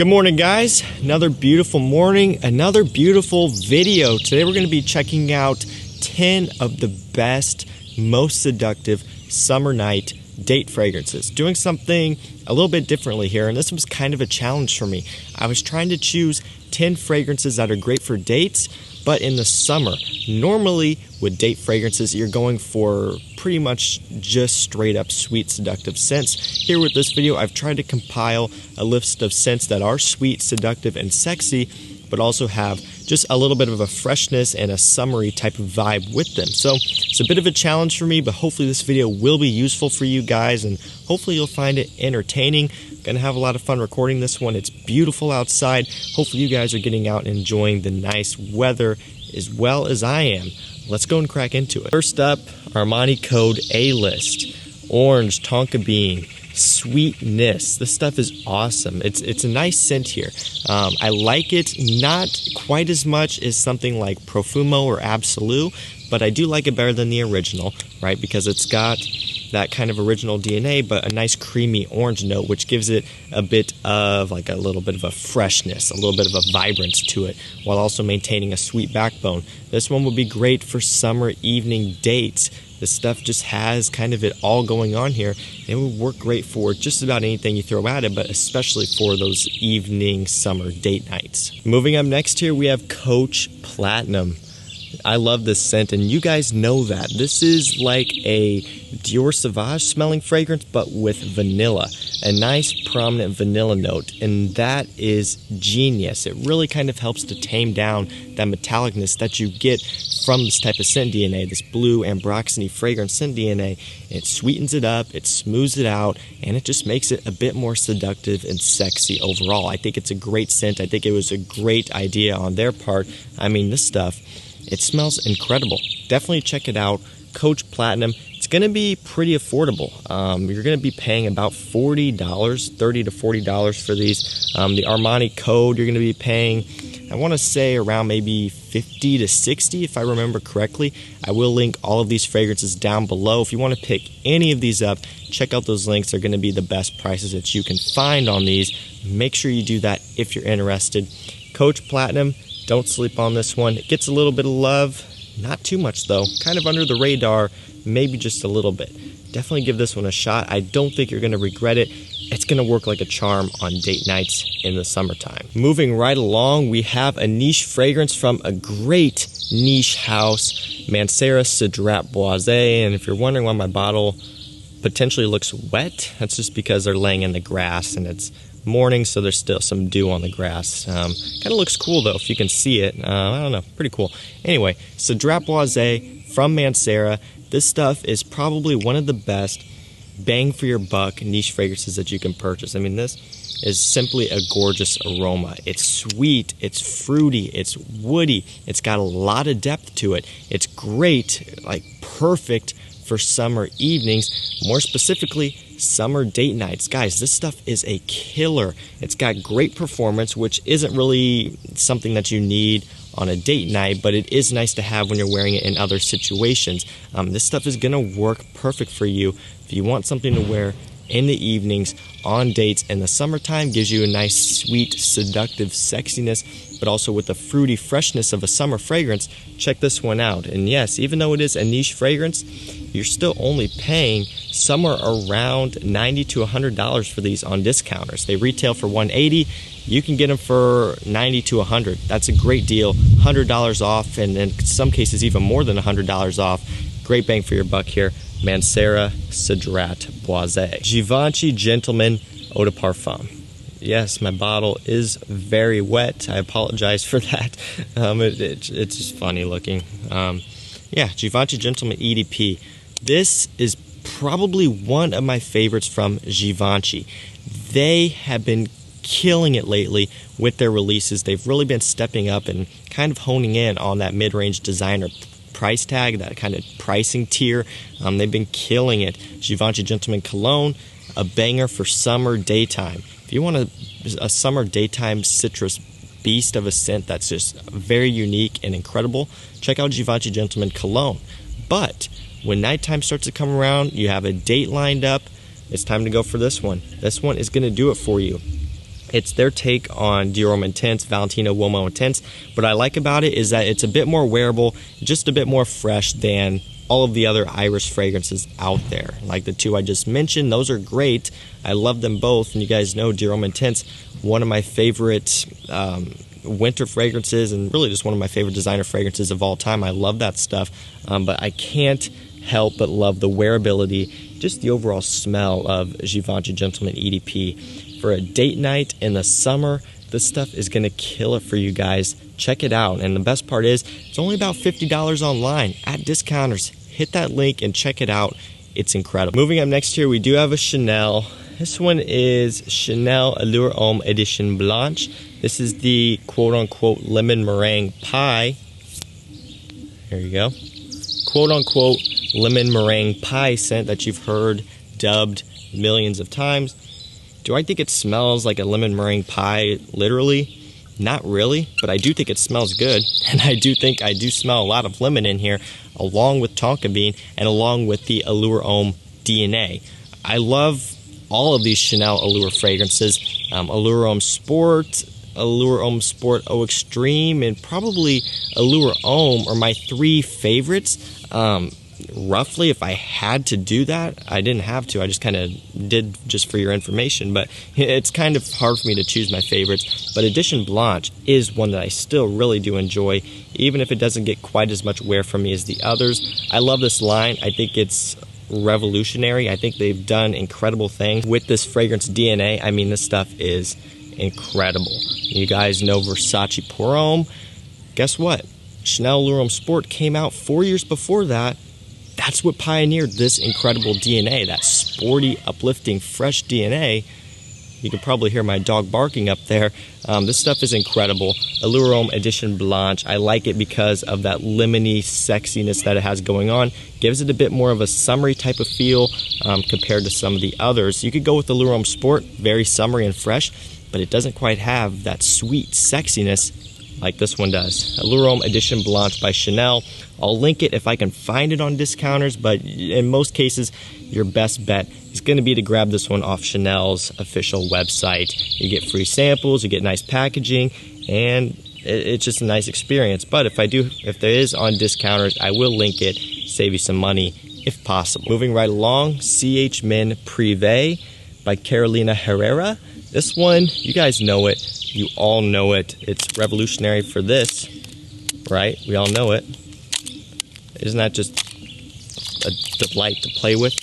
Good morning, guys. Another beautiful morning, another beautiful video. Today we're going to be checking out 10 of the best, most seductive summer night date fragrances. Doing something a little bit differently here, and this was kind of a challenge for me. I was trying to choose 10 fragrances that are great for dates, but in the summer. Normally with date fragrances, you're going for pretty much just straight up sweet, seductive scents. Here with this video, I've tried to compile a list of scents that are sweet, seductive, and sexy, but also have just a little bit of a freshness and a summery type of vibe with them. So it's a bit of a challenge for me, but hopefully this video will be useful for you guys, and hopefully you'll find it entertaining. Gonna have a lot of fun recording this one. It's beautiful outside. Hopefully you guys are getting out and enjoying the nice weather as well as I am. Let's go and crack into it. First up, Armani Code A-List. Orange, Tonka Bean, Sweetness. This stuff is awesome. It's a nice scent here. I like it not quite as much as something like Profumo or Absolute, but I do like it better than the original, right? Because it's got that kind of original DNA, but a nice creamy orange note, which gives it a bit of like a little bit of a freshness, a little bit of a vibrance to it, while also maintaining a sweet backbone. This one would be great for summer evening dates. This stuff just has kind of it all going on here. It would work great for just about anything you throw at it, but especially for those evening summer date nights. Moving up next here, we have Coach Platinum. I love this scent, and you guys know that. This is like a Dior Sauvage smelling fragrance, but with vanilla. A nice prominent vanilla note, and that is genius. It really kind of helps to tame down that metallicness that you get from this type of scent DNA, this blue ambroxany fragrance scent DNA. It sweetens it up, it smooths it out, and it just makes it a bit more seductive and sexy overall. I think it's a great scent. I think it was a great idea on their part. I mean, this stuff, it smells incredible. Definitely check it out. Coach Platinum. It's going to be pretty affordable. You're going to be paying about $40, $30 to $40 for these. The Armani Code, you're going to be paying, I want to say around maybe $50 to $60 if I remember correctly. I will link all of these fragrances down below. If you want to pick any of these up, check out those links. They're going to be the best prices that you can find on these. Make sure you do that if you're interested. Coach Platinum, don't sleep on this one. It gets a little bit of love, not too much though, kind of under the radar, maybe just a little bit. Definitely give this one a shot. I don't think you're going to regret it. It's going to work like a charm on date nights in the summertime. Moving right along, we have a niche fragrance from a great niche house, Mancera Cedrat Boisé. And if you're wondering why my bottle potentially looks wet, that's just because they're laying in the grass and it's morning, so there's still some dew on the grass. Kind of looks cool though if you can see it. I don't know, pretty cool. Anyway, Cedrat Boisé from Mancera. This stuff is probably one of the best bang for your buck niche fragrances that you can purchase. I mean, this is simply a gorgeous aroma. It's sweet, it's fruity, it's woody, it's got a lot of depth to it. It's great, like perfect for summer evenings, more specifically summer date nights. Guys, this stuff is a killer. It's got great performance, which isn't really something that you need on a date night, but it is nice to have when you're wearing it in other situations. This stuff is gonna work perfect for you if you want something to wear in the evenings on dates in the summertime. Gives you a nice sweet seductive sexiness, but also with the fruity freshness of a summer fragrance. Check this one out. And yes, even though it is a niche fragrance, you're still only paying somewhere around $90 to $100 for these on discounters. They retail for $180. You can get them for $90 to $100. That's a great deal. $100 off, and in some cases even more than $100 off. Great bang for your buck here. Mancera Cedrat Boisé. Givenchy Gentleman Eau de Parfum. Yes, my bottle is very wet. I apologize for that. It's just funny looking. Yeah, Givenchy Gentleman EDP. This is probably one of my favorites from Givenchy. They have been killing it lately with their releases. They've really been stepping up and kind of honing in on that mid-range designer price tag, that kind of pricing tier. They've been killing it. Givenchy Gentleman Cologne, a banger for summer daytime. If you want a summer daytime citrus beast of a scent that's just very unique and incredible, check out Givenchy Gentleman Cologne. But when nighttime starts to come around, you have a date lined up, it's time to go for this one. This one is going to do it for you. It's their take on Dior Homme Intense, Valentino Uomo Intense. What I like about it is that it's a bit more wearable, just a bit more fresh than all of the other Irish fragrances out there. Like the two I just mentioned, those are great. I love them both, and you guys know Dior Homme Intense, one of my favorite winter fragrances, and really just one of my favorite designer fragrances of all time. I love that stuff, but I can't help but love the wearability, just the overall smell of Givenchy Gentleman EDP. For a date night in the summer, this stuff is going to kill it for you guys. Check it out. And the best part is, it's only about $50 online at discounters. Hit that link and check it out. It's incredible. Moving up next here, we do have a Chanel. This one is Chanel Allure Homme Edition Blanche. This is the quote-unquote lemon meringue pie. Here you go. Quote-unquote lemon meringue pie scent that you've heard dubbed millions of times. Do I think it smells like a lemon meringue pie, literally? Not really, but I do think it smells good. And I do think I do smell a lot of lemon in here, along with tonka bean and along with the Allure Homme DNA. I love all of these Chanel Allure fragrances. Allure Homme Sport, Allure Homme Sport Eau Extreme, and probably Allure Homme are my three favorites. Roughly, if I had to do that, I didn't have to, I just kind of did just for your information, but it's kind of hard for me to choose my favorites. But Edition Blanche is one that I still really do enjoy, even if it doesn't get quite as much wear from me as the others. I love this line. I think it's revolutionary. I think they've done incredible things with this fragrance DNA. I mean, this stuff is incredible. You guys know Versace Pour Homme. Guess what? Chanel Allure Homme Sport came out 4 years before that. That's what pioneered this incredible DNA, that sporty, uplifting, fresh DNA. You can probably hear my dog barking up there. This stuff is incredible. Allure Homme Edition Blanche. I like it because of that lemony sexiness that it has going on. Gives it a bit more of a summery type of feel compared to some of the others. You could go with Allure Homme Sport, very summery and fresh, but it doesn't quite have that sweet sexiness like this one does. Allure Homme Edition Blanche by Chanel. I'll link it if I can find it on discounters, but in most cases, your best bet is going to be to grab this one off Chanel's official website. You get free samples, you get nice packaging, and it's just a nice experience. But if there is on discounters, I will link it, save you some money if possible. Moving right along, CH Men Prive by Carolina Herrera. This one, you guys know it. You all know it. It's revolutionary for this, right? We all know it. Isn't that just a delight to play with?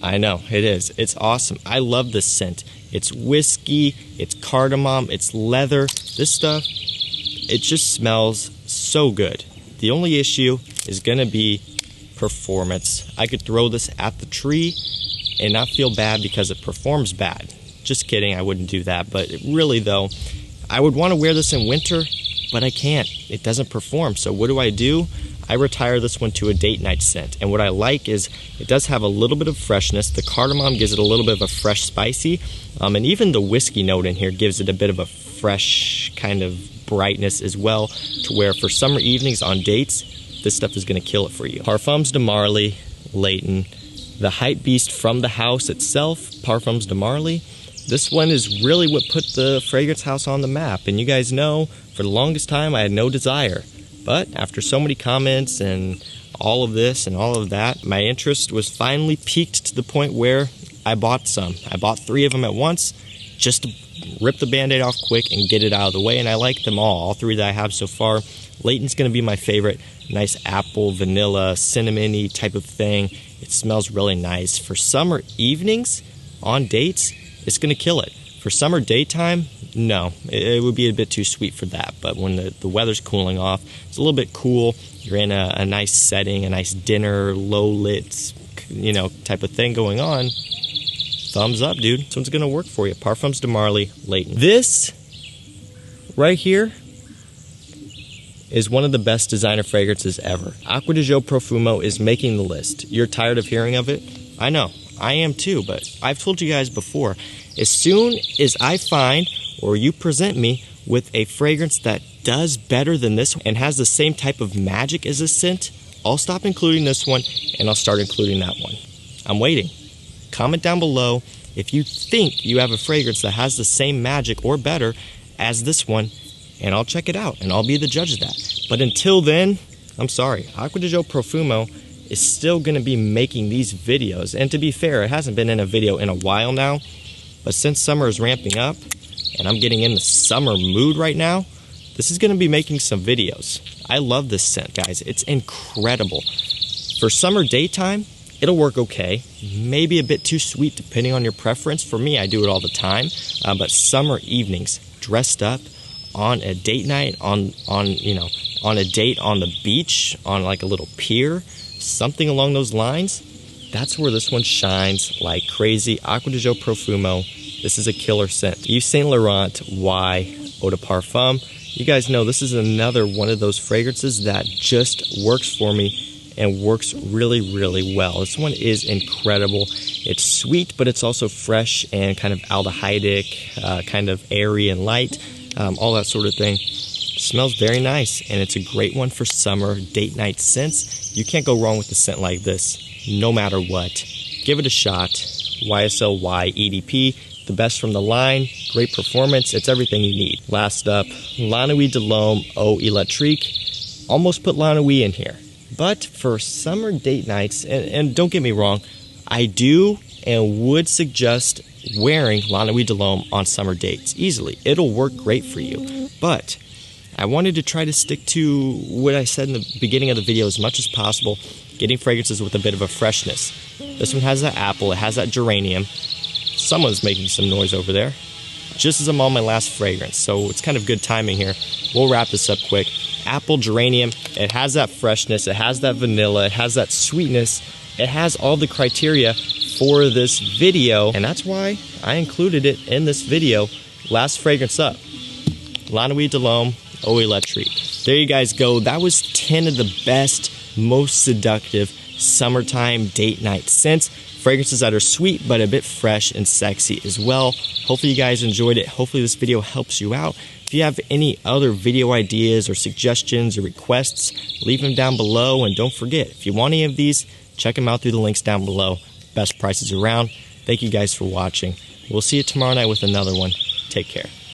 I know, it is. It's awesome. I love this scent. It's whiskey, it's cardamom, it's leather. This stuff, it just smells so good. The only issue is going to be performance. I could throw this at the tree and not feel bad because it performs bad. Just kidding, I wouldn't do that. But really, though, I would want to wear this in winter, but I can't. It doesn't perform. So what do? I retire this one to a date night scent. And what I like is it does have a little bit of freshness. The cardamom gives it a little bit of a fresh spicy. And even the whiskey note in here gives it a bit of a fresh kind of brightness as well, to where for summer evenings on dates, this stuff is going to kill it for you. Parfums De Marley, Leighton. The hype beast from the house itself, Parfums De Marley. This one is really what put the fragrance house on the map. And you guys know, for the longest time, I had no desire. But after so many comments and all of this and all of that, my interest was finally piqued to the point where I bought some. I bought 3 of them at once just to rip the Band-Aid off quick and get it out of the way. And I like them all 3 that I have so far. Leighton's going to be my favorite. Nice apple, vanilla, cinnamon-y type of thing. It smells really nice. For summer evenings on dates, it's going to kill it. For summer daytime, no, it would be a bit too sweet for that. But when the weather's cooling off, it's a little bit cool. You're in a nice setting, a nice dinner, low lit, type of thing going on. Thumbs up, dude. This one's going to work for you. Parfums De Marley, Leighton. This right here is one of the best designer fragrances ever. Acqua di Gio Profumo is making the list. You're tired of hearing of it? I know. I am too, but I've told you guys before, as soon as I find or you present me with a fragrance that does better than this and has the same type of magic as this scent, I'll stop including this one and I'll start including that one. I'm waiting. Comment down below if you think you have a fragrance that has the same magic or better as this one, and I'll check it out and I'll be the judge of that. But until then, I'm sorry, Acqua di Gio Profumo is still going to be making these videos. And to be fair, it hasn't been in a video in a while now, but since summer is ramping up and I'm getting in the summer mood right now, this is going to be making some videos. I love this scent, guys. It's incredible. For summer daytime, it'll work okay. Maybe a bit too sweet depending on your preference. For me, I do it all the time. But summer evenings, dressed up on a date night, on a date on the beach, on like a little pier, something along those lines, that's where this one shines like crazy. Acqua di Gio Profumo. This is a killer scent. Yves Saint Laurent Y Eau de Parfum. You guys know this is another one of those fragrances that just works for me and works really, really well. This one is incredible. It's sweet, but it's also fresh and kind of aldehydic, kind of airy and light, all that sort of thing. Smells very nice, and it's a great one for summer date night scents. You can't go wrong with a scent like this, no matter what. Give it a shot. YSL Y EDP, the best from the line, great performance, it's everything you need. Last up, La Nuit de l'Homme Eau Electrique. Almost put La Nuit in here. But for summer date nights, and don't get me wrong, I do and would suggest wearing La Nuit de l'Homme on summer dates easily. It'll work great for you. But I wanted to try to stick to what I said in the beginning of the video as much as possible, getting fragrances with a bit of a freshness. This one has that apple, it has that geranium. Someone's making some noise over there. Just as I'm on my last fragrance, so it's kind of good timing here. We'll wrap this up quick. Apple, geranium, it has that freshness, it has that vanilla, it has that sweetness, it has all the criteria for this video, and that's why I included it in this video. Last fragrance up, La Nuit de l'Homme Eau Electrique. There you guys go. That was 10 of the best, most seductive summertime date night scents. Fragrances that are sweet but a bit fresh and sexy as well. Hopefully you guys enjoyed it. Hopefully this video helps you out. If you have any other video ideas or suggestions or requests, leave them down below. And don't forget, if you want any of these, check them out through the links down below. Best prices around. Thank you guys for watching. We'll see you tomorrow night with another one. Take care.